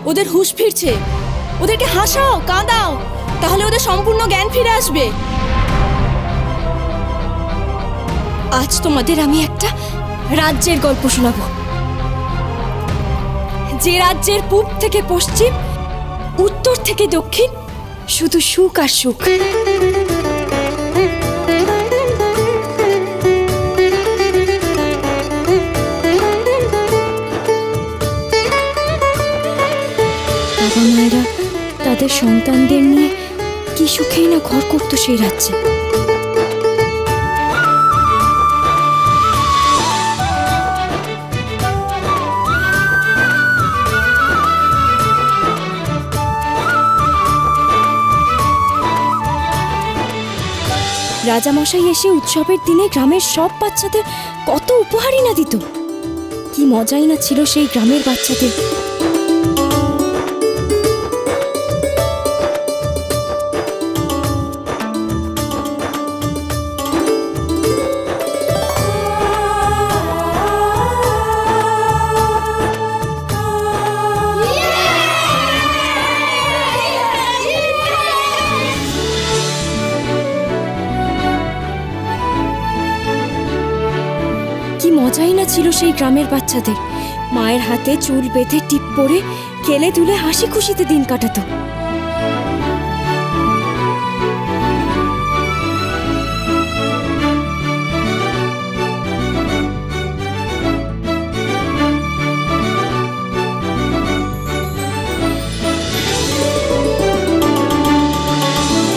ওদের হুঁশ ফিরছে, ওদেরকে হাসাও, কাঁদাও, তাহলে ওদের সম্পূর্ণ জ্ঞান ফিরে আসবে। আজ তোমাদের আমি একটা রাজ্যের গল্প শোনাবো, যে রাজ্যের পূব থেকে পশ্চিম, উত্তর থেকে দক্ষিণ শুধু সুখ আর সুখ। বাবা মায়েরা তাদের সন্তানদের নিয়ে কি সুখেই না ঘর করতো সেই রাজ্যে। রাজামশাই এসে উৎসবের দিনে গ্রামের সব বাচ্চাদের কত উপহারই না দিত। কি মজাই না ছিল সেই গ্রামের বাচ্চাদের। মজাই না ছিল সেই গ্রামের বাচ্চাদের। মায়ের হাতে চুল বেঁধে টিপ পরে খেলে দুলে হাসি খুশিতে দিন কাটাতো।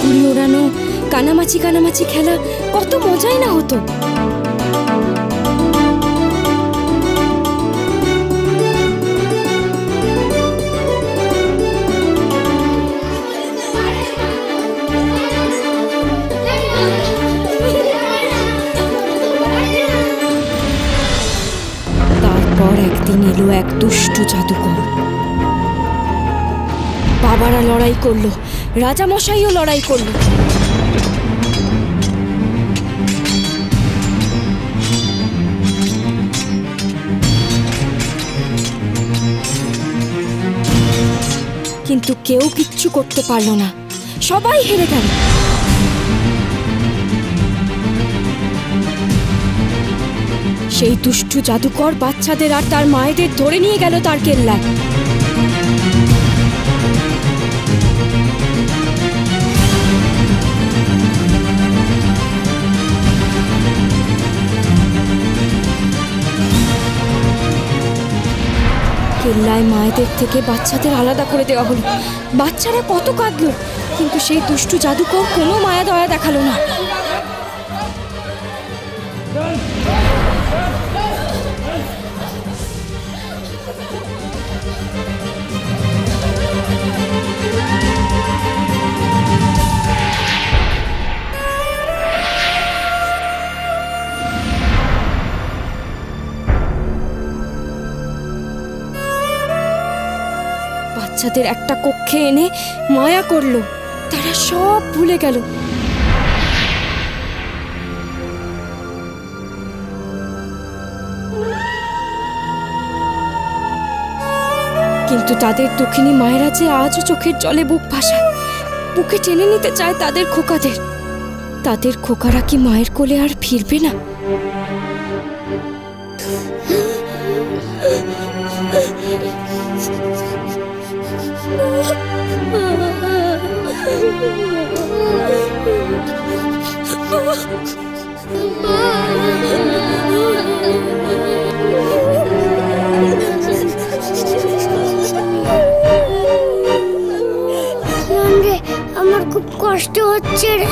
ঘুড়ি ওড়ানো, কানামাছি কানামাছি খেলা, কত মজাই না হতো। একদিন এলো এক দুষ্টু জাদুকর। বাবারা লড়াই করলো, রাজামশাইও লড়াই করলো। কিন্তু কেউ কিচ্ছু করতে পারল না, সবাই হেরে গেল। সেই দুষ্টু জাদুকর বাচ্চাদের আর তার মায়েদের ধরে নিয়ে গেল তার কেল্লায়। কেল্লায় মায়েদের থেকে বাচ্চাদের আলাদা করে দেওয়া হলো। বাচ্চারা কত কাঁদলো, কিন্তু সেই দুষ্টু জাদুকর কোনো মায়া দয়া দেখালো না। বাচ্চাদের একটা কক্ষে এনে মায়া করলো, তারা সব ভুলে গেল। কিন্তু তাদের দুঃখিনী মায়েরা যে আজও চোখের জলে বুক ভাসায়, বুকে টেনে নিতে চায় তাদের খোকাদের। তাদের খোকারা কি মায়ের কোলে আর ফিরবে না? আমার খুব কষ্ট হচ্ছে রে।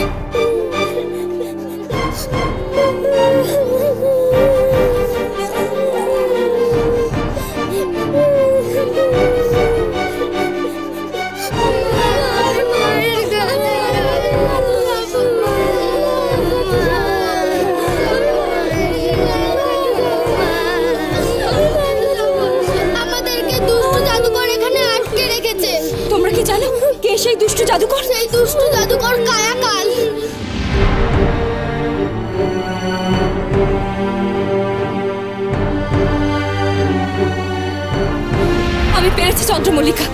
সেই দুষ্টু জাদুকর, সেই দুষ্টু জাদুকর কায়াকাল। হয়েছে চন্দ্রমল্লিকা,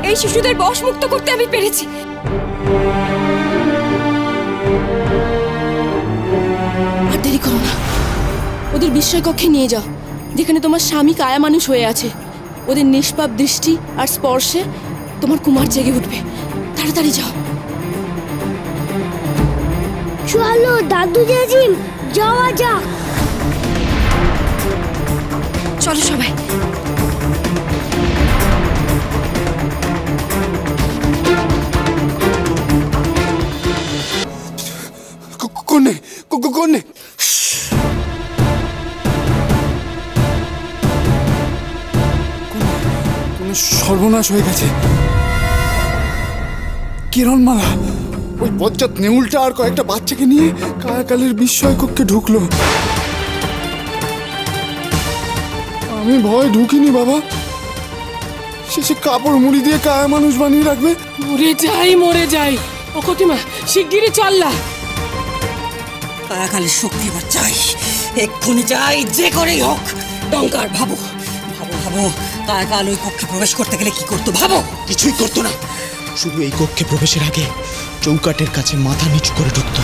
এই শিশুদের বশমুক্ত করতে আমি পেরেছি। আর দেরি করো না, ওদের বিস্ময় কক্ষে নিয়ে যাও, যেখানে তোমার স্বামী কায়া মানুষ হয়ে আছে। ওদের নিষ্পাপ দৃষ্টি আর স্পর্শে তোমার কুমার জেগে উঠবে। তাড়াতাড়ি যাও। চলো দাদু জাজিম, যাওয়া যাক। চলো সবাই। কোনে কোনে সর্বনাশ হয়ে গেছে। কিরণমালা ওই বজ্জাত নেউলটা আর কয়েকটা বাচ্চাকে নিয়ে কায়াকালের বিস্ময় কক্ষে ঢুকলো। আমি ভয় ঢুকিনি বাবা, শেষে কাপড় মুড়ি দিয়ে কায়া মানুষ বানিয়ে রাখবে। মরে যাই। ও কতিমা, শিগগিরই চললা। কায়াকালের শক্তি এবার চাই, এক্ষুনি চাই, যে করেই হোক। ডঙ্কার ভাবো ভাবো ভাবো, কায়াকাল ওই কক্ষে প্রবেশ করতে গেলে কি করতো ভাবো। কিছুই করতো না, শুধু এই কক্ষে প্রবেশের আগে চৌকাটের কাছে মাথা নিচু করে ঢুকতো।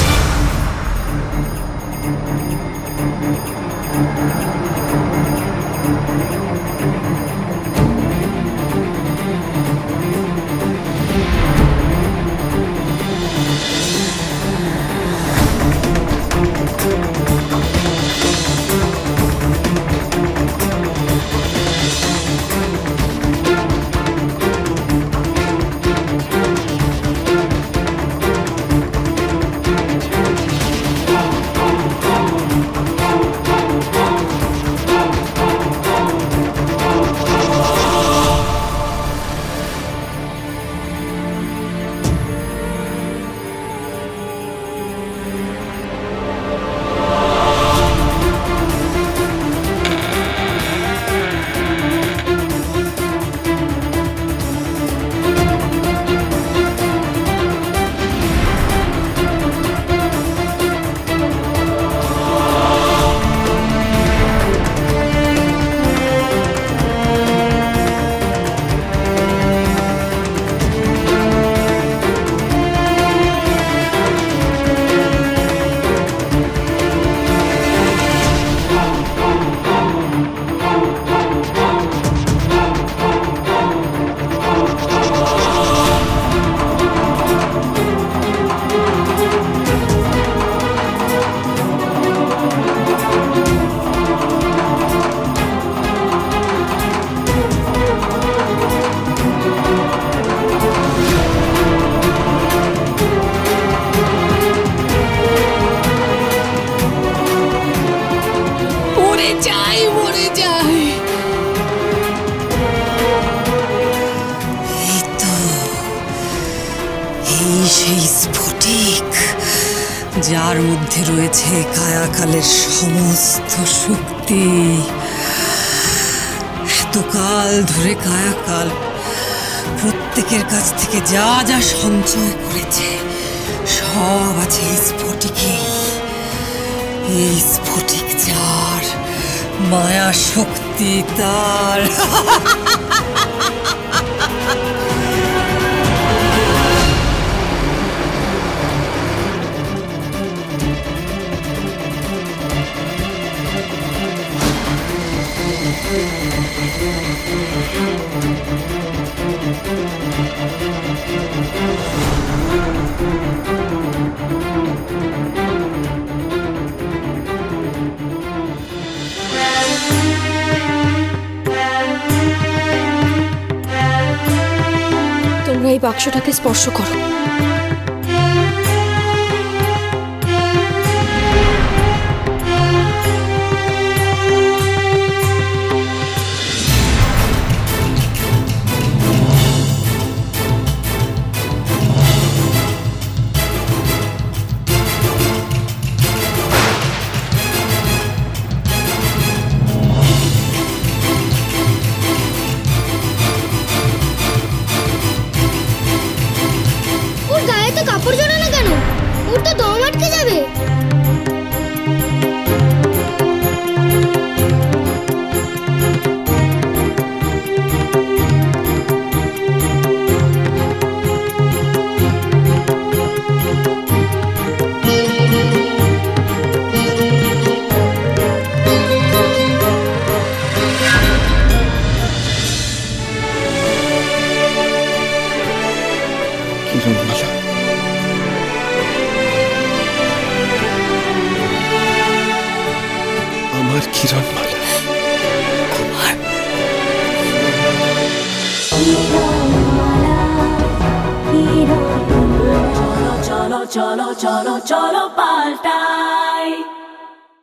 সেই স্ফটিক যার মধ্যে রয়েছে কায়াকালের সমস্ত শক্তি। এতকাল ধরে কায়াকাল প্রত্যেকের কাছ থেকে যা যা সঞ্চয় করেছে সব আছে এই স্ফটিকে। এই স্ফটিক যার, মায়া শক্তি তার। তোমরা এই বাক্সটাকে স্পর্শ করো। কিরণমালা। আমার কিরণমালা। চলো চলো চলো চলো চলো পাল্টাই।